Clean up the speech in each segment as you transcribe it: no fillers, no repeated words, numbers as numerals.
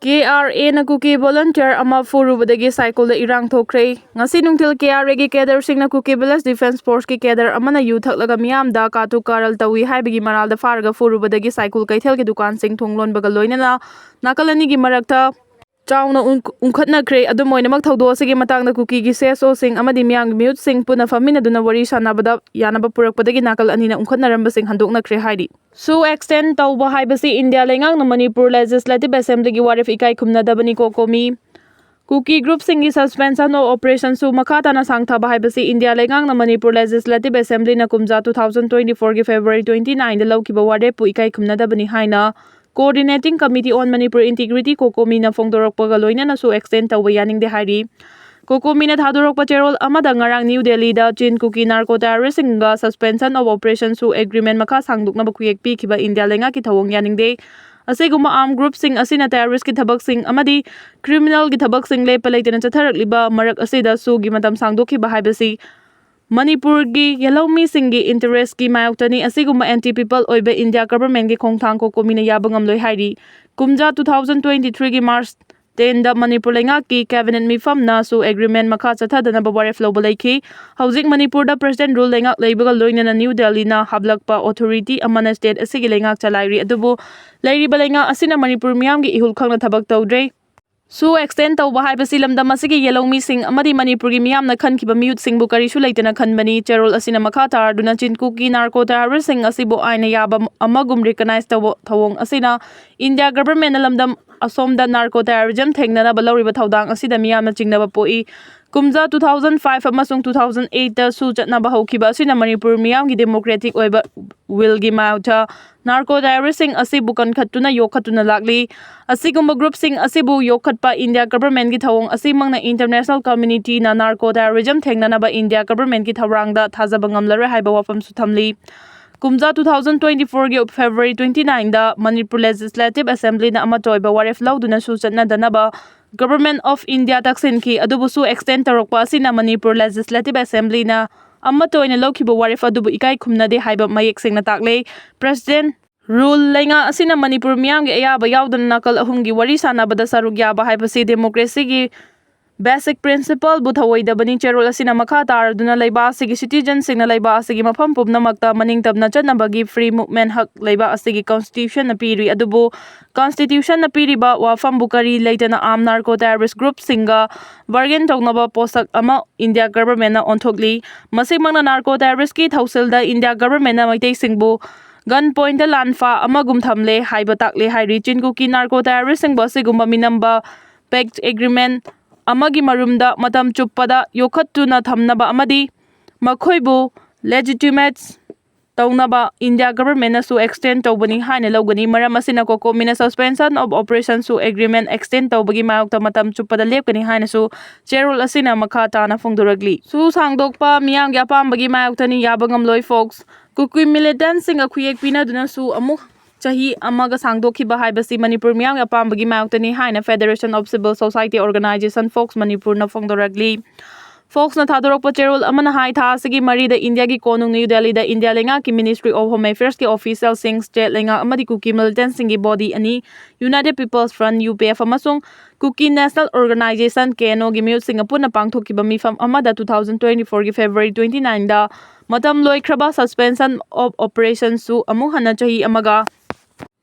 KRA na Kuki volunteer ama FURUBAGI cycle da Erang THOKRE. Ngasi nungtil KRA gi cadre sing na Kuki Village Defense Force ki cadre amana Yeithakhre miyam da katu karal tawi haibigi maral da farga FURUBAGI cycle kaithel ki dukan sing thonglon baga loinana nakalani gi marakta Chaona unkhatnakhre adumoinamak thawdo asigi matangda Kuki gi seso sing amadi miyam gi mute sing puna famina duna wari sanabada yanaba purakpadagi nakal anina unkhatnaramba sing handoknakhre haidi su extend tawba haibasi India lengang na Manipur Legislative Assembly gi warif ikai khumnadabani kokomi Kuki group singi suspension of operation su makata na sangthaba haibasi India lengang na Manipur Legislative Assembly na kumja 2024 gi February 29 da lawkiba ware pu ikai khumnadabani haina Coordinating Committee on Manipur Integrity Kokomi na Fongdorokpaga loina na su extend tawba yaningde hairi Kokomi na thadorokpa cherol amada ngarang New Delhi da Chin Kuki narco terrorist singa suspension of operation su agreement makha sangdukna bakuyek pi kiba India lenga ki thawong yaningde asiguma armed group sing asina terrorist ki thabak sing amadi criminal ki thabak sing le palaitena chatharakliba marak asida su gi matam sangdokhi ba haibasi Manipur gi yalomi singi interest ki mayoktani asiguma anti people oibe India government gi khongthang ko komina yabangam loi hairi kumja 2023 gi March 10 da Manipur lenga ki cabinet mifam na su agreement makha chathadana babare flow balai Housing Manipur da president rule lenga leibaga loina na New Delhi na hablakpa authority amana state asigi lenga chalairi adubu lairi balenga asina Manipur miyam gi ihul khangna thabak tawdre Su extend tawba haibasi lamdam asigi yalomi sing amadi Manipur gi miyam na khankiba mute sing bu karisu leitena khanbani cherol asina makha tar duna Chin Kuki narco terrorist sing asibo aina yaba amagum recognize tawo thawong asina India government na lamdam asom da narco terrorism thengnana balawriba thawdang asida miyam na chingnaba poi kumja 2005 amasung 2008 da su chatnaba haukiba asina Manipur miyam gi democratic oiba will gi mauta narco terrorist sing asibu kankhatuna yokhatuna lakli asigumba group sing asibu yokhatpa India government gi thawong asimangna international community na narco terrorism thengnana ba India government gi thawrangda thajabangam lare haiba wafam su thamli kumja 2024 gi February 29 da Manipur Legislative Assembly na amatoiba waref lauduna su chatna danaba Government of India taksin ki adubu su extend tarokpa asina Manipur Legislative Assembly na amatoina lawkiba waref adubu ikai khumnade haiba mayek singna takle President Rule lenga asina Manipur miyam gi ayaba yaudana nakal ahum gi wari sanabada saruk yaba haibasi democracy gi basic principle bu thawoidabani cherol asina makha tar duna leiba asigi citizen singna leiba asigi mafam pubnamakta maningtabna chanabagi free movement hak leiba asigi constitution na piri adubu constitution na piri ba wafam bukari leitana armed narco terrorist group singa bargain tognaba posak ama India government na onthokli masimangna narco terrorist ki thausilda India government na maitai singbu gun point da lanfa ama gum thamle haiba takle hairi Chin Kuki narco terrorist sing basigumba minamba pact agreement amagi marumda matam chuppada yokhattuna thamnaba amadi makhoibu legitimate tawnaba India government na su extend tawbani haina lawgani maram asina kokomina suspension of operation su agreement extend tawbagi mayokta matam chuppada lepkani haina su cherol asina makha tana fongdoragli su sangdokpa miyam gi apambagi mayoktani yabangam loi folks Kuki militant singa khuyek pina duna su amuk Chahi amaga sangdokhiba haibasi Manipur miyam ya pambagi mayoktani haina Federation of Civil Society Organization Fox Manipur na fongdoragli Fox na thadorokpa cherol amana hai tha sigi mari da India gi konung New Delhi da India lenga ki Ministry of Home Affairs ki official sing state lenga amadi Kuki militant singi body ani United People's Front UPF amasung Kuki National Organization KNO gi mute singapore na pangthokiba mifam amada 2024 gi February 29 da matam loikraba suspension of operation su amuk hana chahi amaga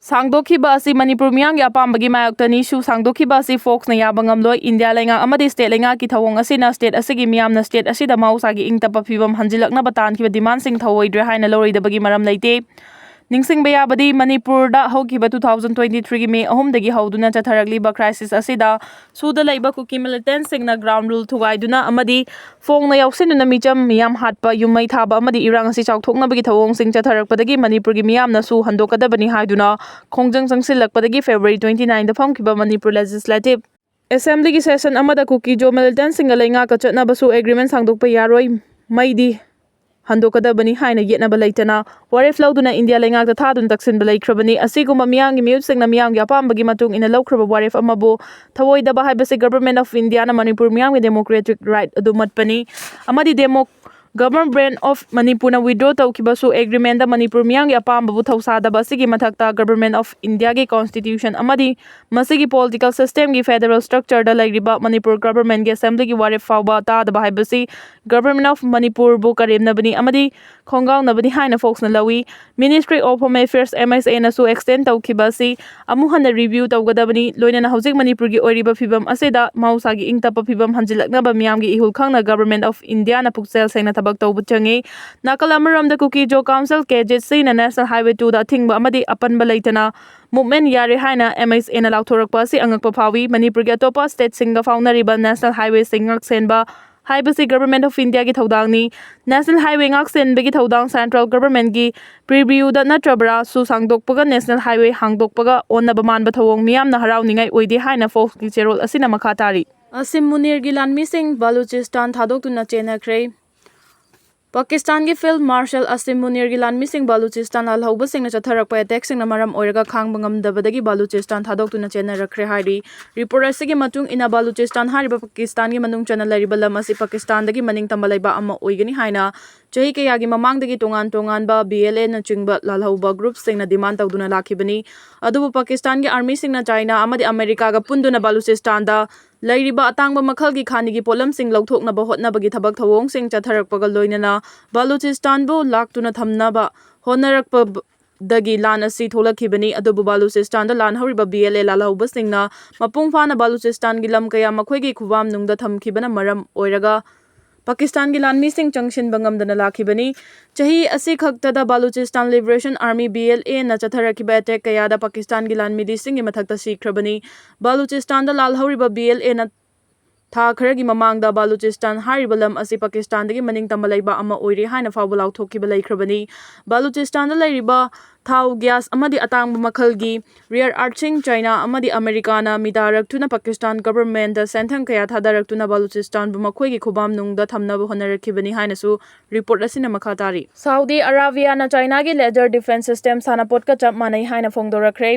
Sangdokhiba asi Manipur miyam gi apambagi mayoktani su sangdokhiba asi Fox na yabangam loi India lenga amadi state lenga ki thawong asina state asigi miyam na state asida mausagi ingtapa phibam hanjilakna batan kiba demand sing thawoidre haina loridabagi maram leite Ningsing bayabadi Manipur da hokiba 2023 gi May ahumdagi hauduna chatharakliba crisis asida suda leiba Kuki militant singna ground rule thugaiduna amadi fongna yausinuna micham miyam hatpa yumai thaba amadi Erang asi chawthoknabagi thawong sing chatharakpadagi Manipur gi miyam na su handokadabani haiduna khongjang changsilakpadagi February 29 da famkiba Manipur Legislative Assembly gi session amada Kuki jo militant singa lenga ka chatnaba su agreement sangdokpa yaroi maidi handokadabani haina yetnaba leitana waref lawduna India lenga ta thadun taksin balaikrabani asiguma miyam gi mute singna miyam gi apambagi matung ina lawkraba waref amabu thawoidaba haibasi government of India na Manipur miyam gi democratic right adu matpani amadi Government of Manipur na withdraw tawkhibasu agreement da Manipur miyanggi apambabu thawsadaba asigi mathakta Government of India gi constitution amadi masigi political system gi federal structure da lairiba Manipur government gi assembly gi warif fawba tadaba haibasi Government of Manipur bu karemnabani amadi khongawnabani haina folks na lawi Ministry of Home Affairs MSA na su extend tawkhibasi amuhana review tawgadabani loinana hawjik Manipur gi oiriba phibam aseda mausagi ingtapa phibam hanjilaknaba miyamgi ihul khangna Government of India na puksel sengna tabak tawbu changi nakal amaramda Kuki Jo Council KJ na National Highway 2 da thingba amadi apanba leitana movement yare haina MSA na lauthorakpa si angakpa phawi Manipur gi atopa state singa faunariba National Highway singak senba haibasi Government of India gi thodangni National Highway ngak senbe gi thodang Central Government gi preview da natrabra su sangdokpaga National Highway hangdokpaga onnaba manba thawong miyamna harawningai oide haina folks gi cherol asina makha tari Asim Munir gi lanmi sing Baluchistan thadokuna chenakhre Pakistan gi Field Marshal Asim Munir gi lanmi sing Baluchistan alhauba singna chatharakpa attack singna maram oiraga khangba ngamdabadagi Baluchistan thadokuna chenarakre hari report asigi matung ina Baluchistan hariba Pakistan gi manung chana lariba lam asi Pakistan dagi maning tambalaiba ama oigani haina chahi kayagi mamangdagi tongan ba BLA na chingba lalhauba group singna demand tawduna lakhibani adubu Pakistan gi army singna China amadi America ga punduna Baluchistan da lairiba atangba makhalgi khanigi polam sing lauthoknaba hotnabagi thabak thawong sing chatharakpaga loinana Baluchistan bu laktuna thamnaba honarakpa dagi lan asi tholakhibani adubu Baluchistan da lan horiba BLA lalhauba singna mapung phana Baluchistan gi lam kaya makhoigi khubam nungda thamkhibana maram oiraga Pakistan gi lanmi sing changshin bangamdana lakhibani chahi asi khaktada Baluchistan Liberation Army BLA na chatharakiba attack kaya da Pakistan gi lanmi di sing gi mathakta sikhrabani Baluchistan da lalhoriba BLA na THOKHRE gi mamangda Baluchistan hariba lam asi Pakistan dagi maning tambalaiba ama oiri haina fawba lauthokiba laikhrabani Baluchistan da lairiba thau gas amadi atangba makhalgi rear arching China amadi Americana midaraktuna Pakistan government da senthang kaya thadaraktuna Baluchistan bu makhoigi khubam nungda thamnaba honarakibani haina su report asina makha tari Saudi Arabia na China gi laser defense system sanapot ka chap manai haina phongdorakre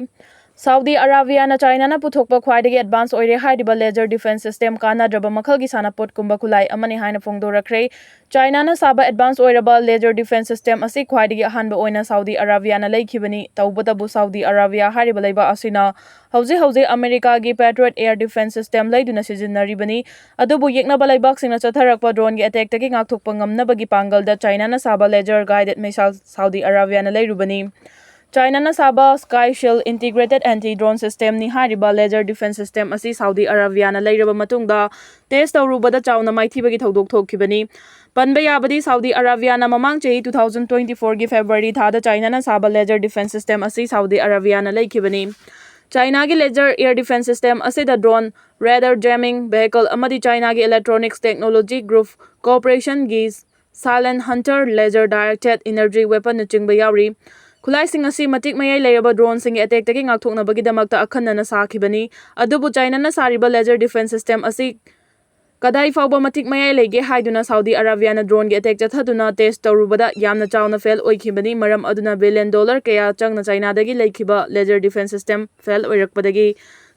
Saudi Arabia na China na puthokpa khwaidagi advance oire haidiba laser defense system kana draba makhalgi sanapot kumba kulai amani haina phongdorakre China na saba advance oiraba laser defense system asi khwaidagi ahanba oina Saudi Arabia na laikhibani tawbatabu Saudi Arabia hariba laiba asina hauji America gi Patriot air defense system laiduna sijinnaribani adubu yeknaba laibak singna chatharakpa drone gi attack tagi ngakthokpa ngamnabagi pangalda China na saba laser guided missile Saudi Arabia na lairubani China na saba Sky Shield Integrated Anti-Drone System ni hariba laser defense system asi Saudi Arabia na lairaba matungda test tawrubada Chaona maithibagi thodok thokkibani panba yabadi Saudi Arabia na mamang chahi 2024 gi February thada China na saba laser defense system asi Saudi Arabia na laikhibani China gi laser air defense system asi da drone radar jamming vehicle amadi China gi electronics technology group cooperation gi silent hunter laser directed energy weapon na chingba yauri Khulai sing asi matik mayai lairaba drone sing attack tagi ngakthoknabagi damakta akhanna sakhibani adubu China na sariba laser defense system asi kadai fawba matik mayai lege haiduna Saudi Arabia na drone gi attack chathaduna test tawrubada yamna chauna fail oikhibani maram aduna $1 billion kaya changna China dagi laikhiba laser defense system fail oirakpadagi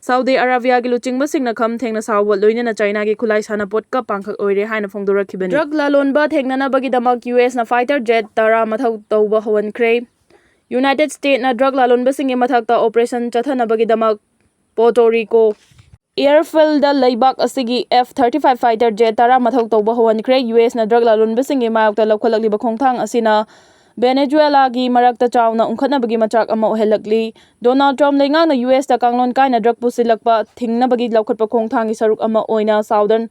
Saudi Arabia gi luchingba singna kham thengna sawwa loinana China gi khulai sanapot ka pangkhak oire haina phongdorakhibani drug lalonba thengnana bagi damak US na fighter jet tara mathau tawba hawankre United States na drug lalonba singi mathakta operation chathanabagi damak Puerto Rico airfield da laibak asigi F-35 fighter jet tara mathau tawba hawankre US na drug lalonba singi mayokta laukhalakliba khongthang asina Venezuela gi marakta Chaona unkhatnabagi machak ama ohelakli Donald Trump leingangna US ta kanglon kaina drug pusilakpa thingnabagi laukhatpa khongthangi saruk ama oina Southern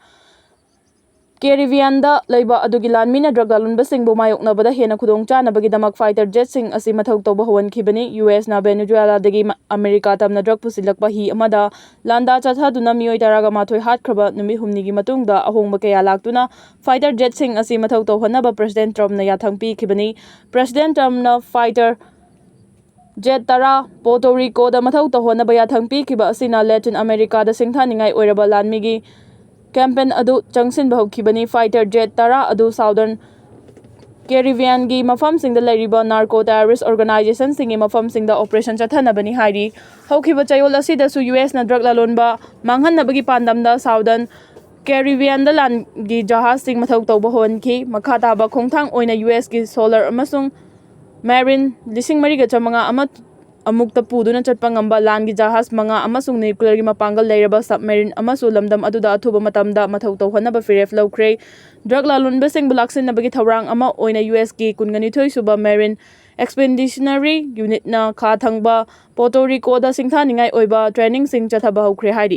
Caribbean da laiba adugi lanmina drug lalunba singbu mayoknabada hena khudong chanabagi damak fighter jet sing asi mathau tawba hawankhibani US na Venezuela dagi America tamna drug pusilakpa hi amada landa chathaduna mioi taraga mathoi hatkraba numi humnigi matungda ahongba kaya laktuna fighter jet sing asi mathau tawhanaba President Trump na yathang pikibani President Trump na fighter jet tara Puerto Rico da mathau tawhanaba yathang pikiba asina Latin America da singthaningai oiraba lanmigi campaign adu changsin bahukibani fighter jet tara adu Southern Caribbean gi mafam sing da lairiba narco terrorist organization singi mafam sing da operation chathanabani hairi haukiba chayol asi da su US na drug lalonba manghan nabagi pandam da Southern Caribbean landgi jahazsing mathau tauba honki makha taba khongthang oina US ki solar amasung marine 3,900 amukta puduna chatpa ngamba landgi jahaz manga amasung nuclear gi mapangal leiraba submarine amasu lamdam aduda athuba matamda mathau tauhanaba firef lawkhre drug lalunba sing bulaksin nabagi thawrang ama oina US ki 22 suba marine expeditionary unit na kha thangba Puerto Rico da singtha ningai oiba training sing chathaba hokre haidi